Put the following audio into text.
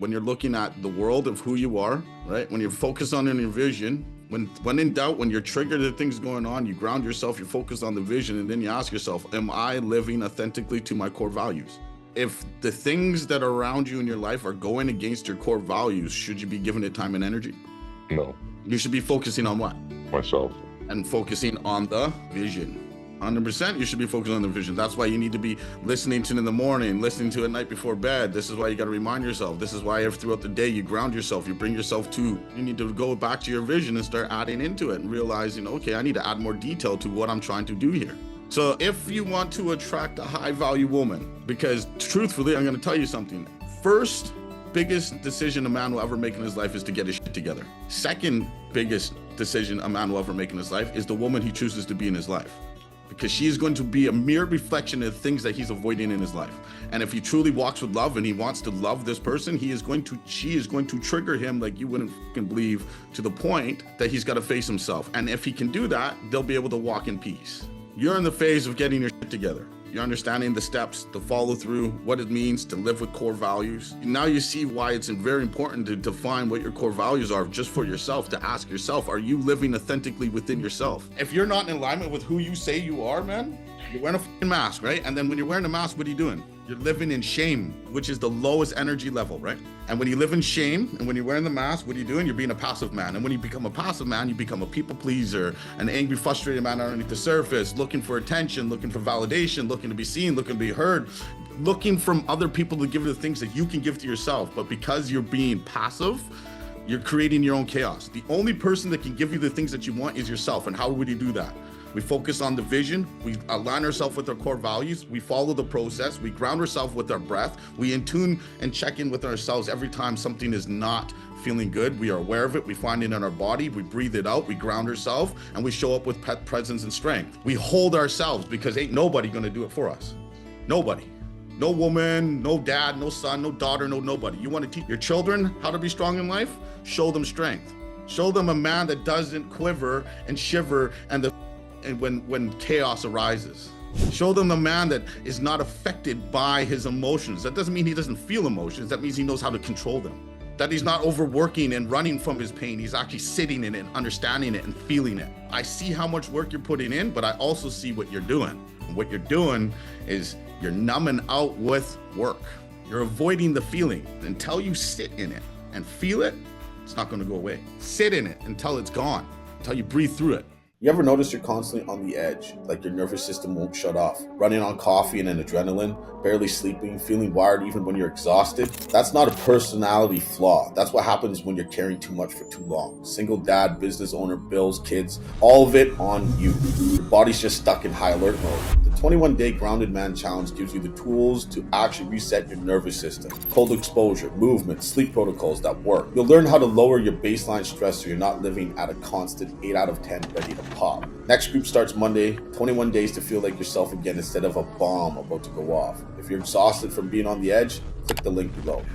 when you're looking at the world of who you are, right? When you're focused on your vision, when in doubt, when you're triggered at things going on, you ground yourself, you focus on the vision, and then you ask yourself, am I living authentically to my core values? If the things that are around you in your life are going against your core values, should you be giving it time and energy? No. You should be focusing on what? Myself. And focusing on the vision. 100% you should be focused on the vision. That's why you need to be listening to it in the morning, listening to it at night before bed. This is why you got to remind yourself. This is why throughout the day you ground yourself, you bring yourself to, you need to go back to your vision and start adding into it and realizing, okay, I need to add more detail to what I'm trying to do here. So if you want to attract a high value woman, because truthfully, I'm going to tell you something. First biggest decision a man will ever make in his life is to get his shit together. Second biggest decision a man will ever make in his life is the woman he chooses to be in his life. Because she is going to be a mere reflection of things that he's avoiding in his life. And if he truly walks with love and he wants to love this person, she is going to trigger him like you wouldn't fucking believe, to the point that he's got to face himself. And if he can do that, they'll be able to walk in peace. You're in the phase of getting your shit together. You're understanding the steps, the follow through, what it means to live with core values. Now you see why it's very important to define what your core values are just for yourself, to ask yourself, are you living authentically within yourself? If you're not in alignment with who you say you are, man, you're wearing a fucking mask, right? And then when you're wearing a mask, what are you doing? You're living in shame, which is the lowest energy level, right? And when you live in shame and when you're wearing the mask, what are you doing? You're being a passive man. And when you become a passive man, you become a people pleaser, an angry, frustrated man underneath the surface, looking for attention, looking for validation, looking to be seen, looking to be heard, looking from other people to give you the things that you can give to yourself. But because you're being passive, you're creating your own chaos. The only person that can give you the things that you want is yourself. And how would you do that? We focus on the vision, we align ourselves with our core values, we follow the process, we ground ourselves with our breath, we in tune and check in with ourselves every time something is not feeling good. We are aware of it, we find it in our body, we breathe it out, we ground ourselves, and we show up with presence and strength. We hold ourselves because ain't nobody gonna do it for us. Nobody. No woman, no dad, no son, no daughter, no nobody. You wanna teach your children how to be strong in life? Show them strength. Show them a man that doesn't quiver and shiver and when chaos arises. Show them a man that is not affected by his emotions. That doesn't mean he doesn't feel emotions. That means he knows how to control them. That he's not overworking and running from his pain. He's actually sitting in it, understanding it and feeling it. I see how much work you're putting in, but I also see what you're doing. And what you're doing is you're numbing out with work. You're avoiding the feeling. Until you sit in it and feel it, it's not gonna go away. Sit in it until it's gone, until you breathe through it. You ever notice you're constantly on the edge, like your nervous system won't shut off? Running on coffee and an adrenaline, barely sleeping, feeling wired even when you're exhausted? That's not a personality flaw. That's what happens when you're carrying too much for too long. Single dad, business owner, bills, kids, all of it on you. Your body's just stuck in high alert mode. The 21-day Grounded Man Challenge gives you the tools to actually reset your nervous system. Cold exposure, movement, sleep protocols that work. You'll learn how to lower your baseline stress so you're not living at a constant 8 out of 10 ready to pop. Next group starts Monday, 21 days to feel like yourself again instead of a bomb about to go off. If you're exhausted from being on the edge, click the link below.